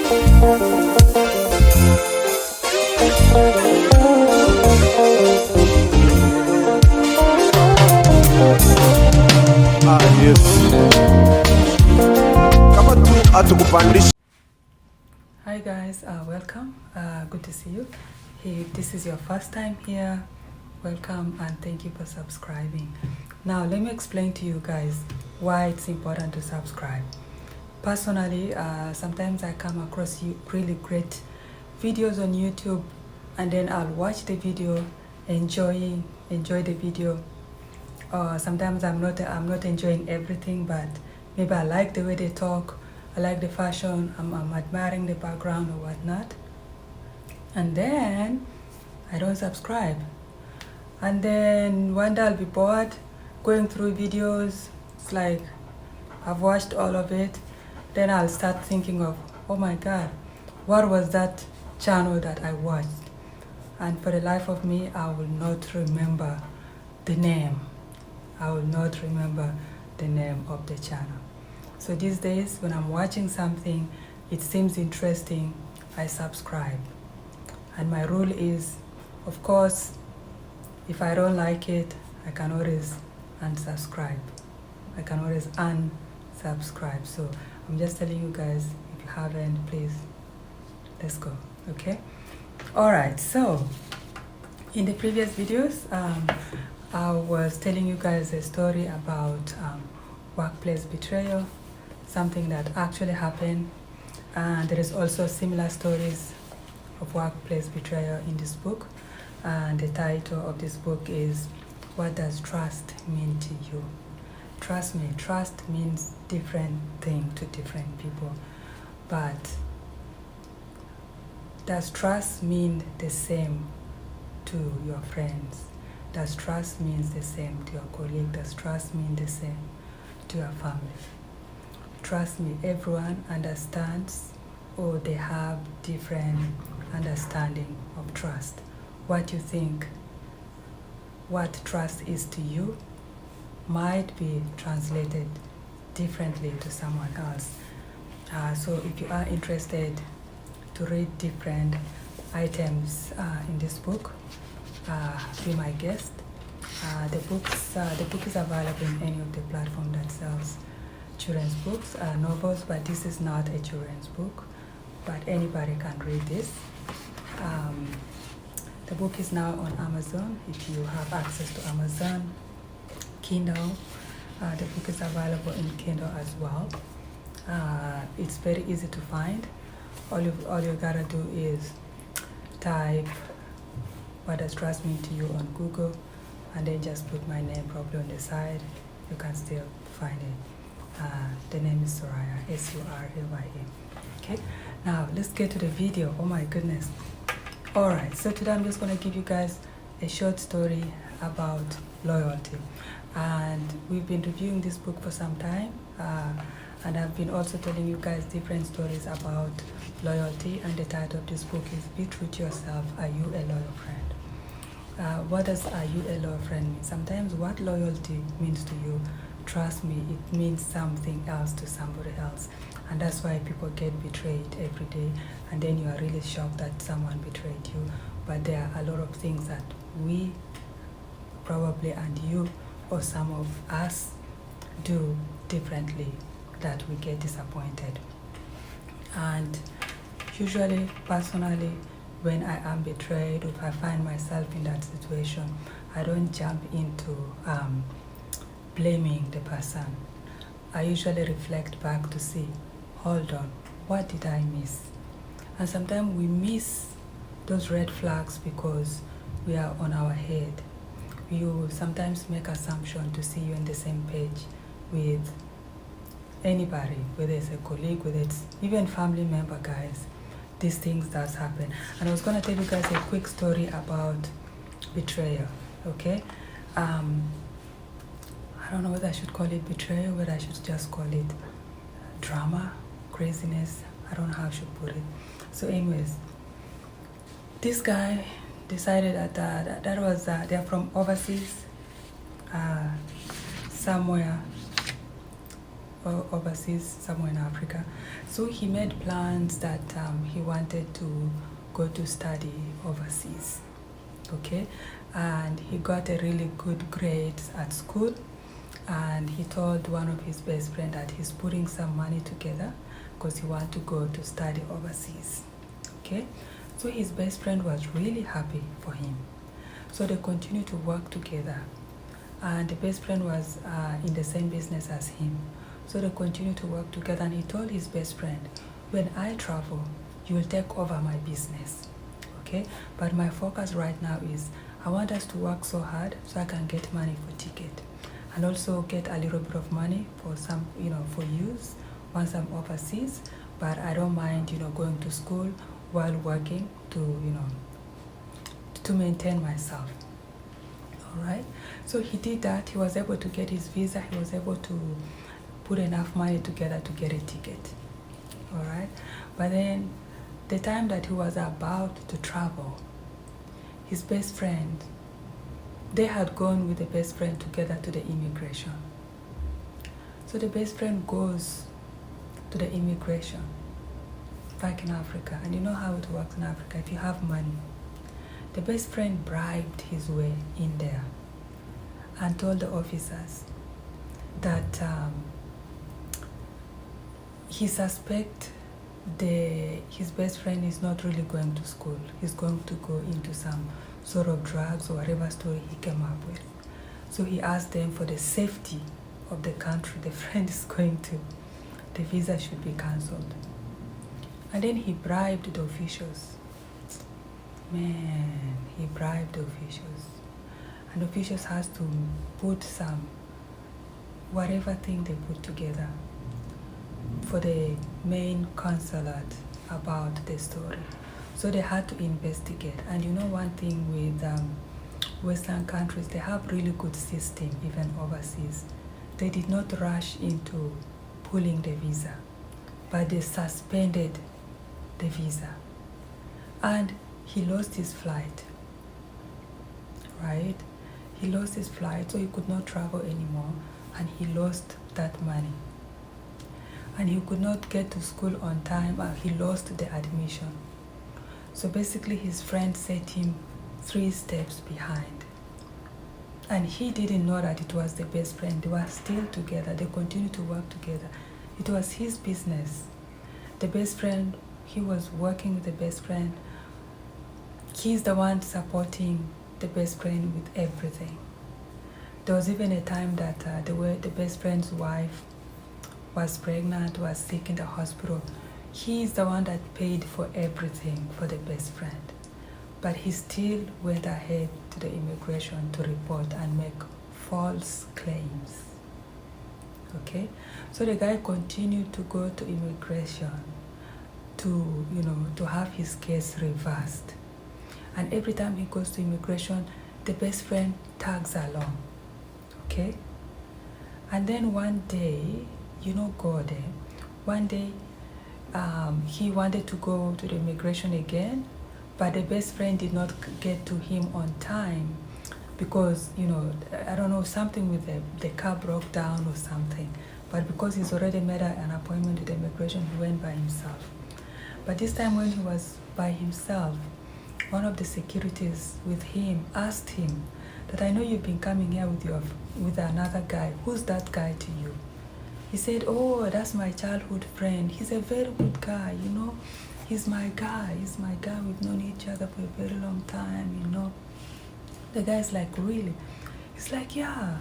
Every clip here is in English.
Hi guys, welcome. Good to see you. If this is your first time here, welcome and thank you for subscribing. Now let me explain to you guys why it's important to subscribe. Personally, sometimes I come across really great videos on YouTube, and then I'll watch the video, enjoy the video. Sometimes I'm not enjoying everything, but maybe I like the way they talk, I like the fashion, I'm admiring the background or whatnot, and then I don't subscribe. And then one day I'll be bored going through videos. It's like I've watched all of it. Then I'll start thinking of, oh my God, what was that channel that I watched? And for the life of me, I will not remember the name. I will not remember the name of the channel. So these days, when I'm watching something, it seems interesting, I subscribe. And my rule is, of course, if I don't like it, I can always unsubscribe. I can always unsubscribe. So I'm just telling you guys, if you haven't, please, let's go, okay? All right, so in the previous videos, I was telling you guys a story about workplace betrayal, something that actually happened. And there is also similar stories of workplace betrayal in this book. And the title of this book is, What Does Trust Mean to You? Trust me, trust means different thing to different people. But does trust mean the same to your friends? Does trust mean the same to your colleague? Does trust mean the same to your family? Trust me, everyone understands, or they have different understanding of trust. What you think, what trust is to you, might be translated differently to someone else. So if you are interested to read different items in this book, be my guest. The book is available in any of the platforms that sells children's books, novels, but this is not a children's book, but anybody can read this. The book is now on Amazon. If you have access to Amazon, Kindle, the book is available in Kindle as well. It's very easy to find. All you gotta do is type What Does Trust Mean to You on Google, and then just put my name probably on the side. You can still find it. The name is Suraya, S-U-R-A-Y-A. Okay, now let's get to the video. Oh my goodness. All right, so today I'm just going to give you guys a short story about loyalty. And we've been reviewing this book for some time, and I've been also telling you guys different stories about loyalty, and the title of this book is Be True to Yourself, Are You a Loyal Friend? What does Are You a Loyal Friend mean? Sometimes what loyalty means to you, trust me, it means something else to somebody else. And that's why people get betrayed every day, and then you are really shocked that someone betrayed you. But there are a lot of things that we probably, and you or some of us, do differently that we get disappointed. And usually, personally, when I am betrayed, or if I find myself in that situation, I don't jump into blaming the person. I usually reflect back to see, hold on, what did I miss? And sometimes we miss those red flags because we are on our head. You sometimes make assumption to see you on the same page with anybody, whether it's a colleague, whether it's even family member, guys. These things does happen. And I was gonna tell you guys a quick story about betrayal, okay? I don't know whether I should call it betrayal, whether I should just call it drama, craziness. I don't know how I should put it. So anyways, this guy decided that they're from overseas, somewhere overseas, somewhere in Africa. So he made plans that he wanted to go to study overseas, okay? And he got a really good grade at school, and he told one of his best friends that he's putting some money together because he wants to go to study overseas, okay? So his best friend was really happy for him. So they continued to work together. And the best friend was in the same business as him. So they continued to work together, and he told his best friend, when I travel, you will take over my business, okay? But my focus right now is I want us to work so hard so I can get money for ticket, and also get a little bit of money for some, for use once I'm overseas. But I don't mind, going to school while working to maintain myself. All right, so he did that. He was able to get his visa. He was able to put enough money together to get a ticket. All right, but then the time that he was about to travel, his best friend, they had gone with the best friend together to the immigration. So the best friend goes to the immigration back in Africa, and you know how it works in Africa. If you have money, the best friend bribed his way in there and told the officers that he suspects his best friend is not really going to school. He's going to go into some sort of drugs or whatever story he came up with. So he asked them, for the safety of the country the friend is going to, the visa should be cancelled. And then he bribed the officials. Man, he bribed the officials. And the officials has to put some, whatever thing they put together for the main consulate about the story. So they had to investigate. And you know one thing with Western countries, they have really good system, even overseas. They did not rush into pulling the visa, but they suspended the visa. And he lost his flight, right? He lost his flight, so he could not travel anymore, and he lost that money. And he could not get to school on time, and he lost the admission. So basically his friend set him 3 steps behind. And he didn't know that it was the best friend. They were still together. They continued to work together. It was his business. The best friend, he was working with the best friend. He's the one supporting the best friend with everything. There was even a time that the best friend's wife was pregnant, was sick in the hospital. He's the one that paid for everything for the best friend. But he still went ahead to the immigration to report and make false claims. Okay? So the guy continued to go to immigration to have his case reversed. And every time he goes to immigration, the best friend tags along. Okay? And then one day, God, one day he wanted to go to the immigration again, but the best friend did not get to him on time because, I don't know, something with the car broke down or something. But because he's already made an appointment with the immigration, he went by himself. But this time when he was by himself, one of the securities with him asked him that, I know you've been coming here with another guy. Who's that guy to you? He said, oh, that's my childhood friend. He's a very good guy, He's my guy. We've known each other for a very long time, The guy's like, really? He's like, yeah.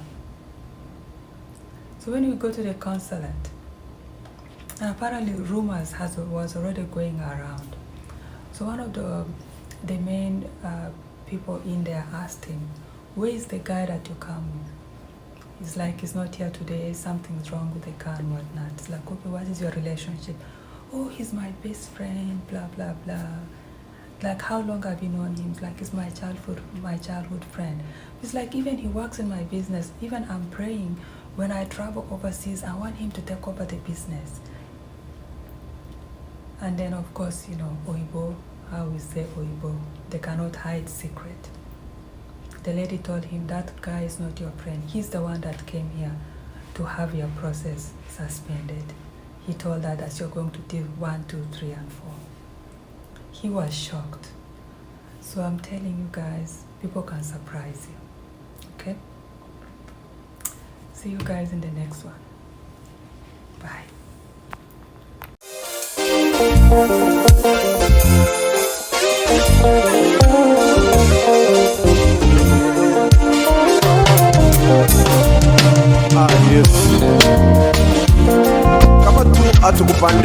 So when we go to the consulate, and apparently rumors was already going around. So one of the main people in there asked him, where is the guy that you come with? He's like, he's not here today, something's wrong with the car and whatnot. It's like, okay, what is your relationship? Oh, he's my best friend, blah, blah, blah. Like, how long have you known him? It's like, he's my childhood friend. It's like, even he works in my business. Even I'm praying when I travel overseas, I want him to take over the business. And then, of course, Oibo, how we say Oibo, they cannot hide secret. The lady told him, that guy is not your friend. He's the one that came here to have your process suspended. He told her that you're going to do 1, 2, 3, and 4. He was shocked. So I'm telling you guys, people can surprise you. Okay? See you guys in the next one. Bye. Yes. Kama tu atukupandisha